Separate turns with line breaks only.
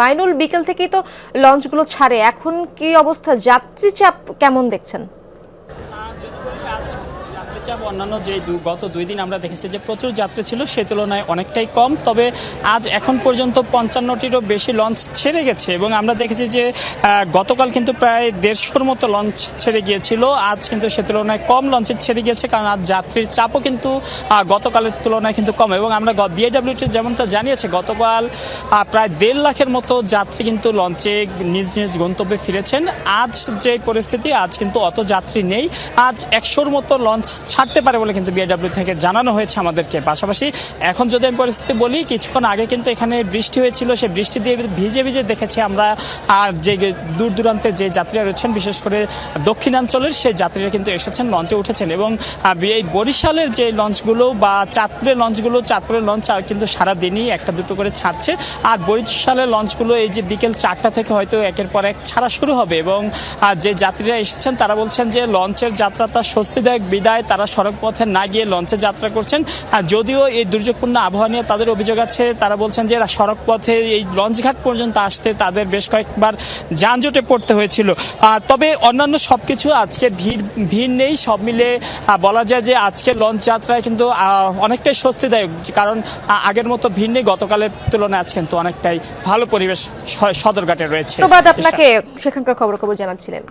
মাইনুল বিকেল থেকেই তো লঞ্চগুলো ছাড়ে, এখন কি অবস্থা? যাত্রী চাপ কেমন দেখছেন?
অন্যান্য যে গত 2 দিন আমরা দেখেছি যে প্রচুর যাত্রী ছিল, সে তুলনায় অনেকটাই কম। তবে আজ এখন পর্যন্ত 55টিরও বেশি লঞ্চ ছেড়ে গেছে এবং আমরা দেখেছি যে গতকাল কিন্তু প্রায় 150-র মতো লঞ্চ ছেড়ে গিয়েছিল। আজ কিন্তু সে তুলনায় কম লঞ্চে ছেড়ে গিয়েছে, কারণ আজ যাত্রীর চাপও কিন্তু গতকালের তুলনায় কিন্তু কম। এবং আমরা বিআইডব্লিউটি যেমনটা জানিয়েছে, গতকাল প্রায় 1.5 লাখের মতো যাত্রী কিন্তু লঞ্চে নিজ নিজ গন্তব্যে ফিরেছেন। আজ যে পরিস্থিতি, আজ কিন্তু অত যাত্রী নেই। আজ 100-র মতো লঞ্চ ছাড়তে পারে বলে কিন্তু বিআইডব্লিউ থেকে জানানো হয়েছে আমাদেরকে। পাশাপাশি এখন যদি আমি পরিস্থিতি বলি, কিছুক্ষণ আগে কিন্তু এখানে বৃষ্টি হয়েছিল, সেই বৃষ্টি দিয়ে ভিজে ভিজে দেখেছি আমরা যে দূর দূরান্তের যে যাত্রীরা রয়েছেন, বিশেষ করে দক্ষিণাঞ্চলের সেই যাত্রীরা কিন্তু এসেছেন, লঞ্চে উঠেছেন। এবং এই বরিশালের যে লঞ্চগুলো বা চাঁদপুরের লঞ্চ কিন্তু সারাদিনই 1-2 করে ছাড়ছে। আর বরিশালের লঞ্চগুলো এই যে বিকেল 4টা থেকে হয়তো একের পর এক ছাড়া শুরু হবে। এবং যে যাত্রীরা এসেছেন তারা বলছেন যে লঞ্চের যাত্রা তার স্বস্তিদায়ক বিদায়, তারা সড়ক পথে না গিয়ে লঞ্চে যাত্রা করছেন। যদিও এই দুর্যোগপূর্ণ আবহাওয়া নিয়ে তাদের অভিযোগ আছে, তারা বলছেন যে সড়ক পথে এই লঞ্চঘাট পর্যন্ত আসতে তাদের বেশ কয়েকবার যানজটে পড়তে হয়েছিল। তবে অন্যান্য সবকিছু আজকে ভিড় নেই, সব মিলে বলা যায় যে আজকে লঞ্চ যাত্রায় কিন্তু অনেকটাই স্বস্তিদায়ক, কারণ আগের মতো ভিড় নেই। গতকালের তুলনায় আজ কিন্তু অনেকটাই ভালো পরিবেশ সদরঘাটে রয়েছে।
ধন্যবাদ আপনাকে, সেখানকার খবর জানাচ্ছিলেন।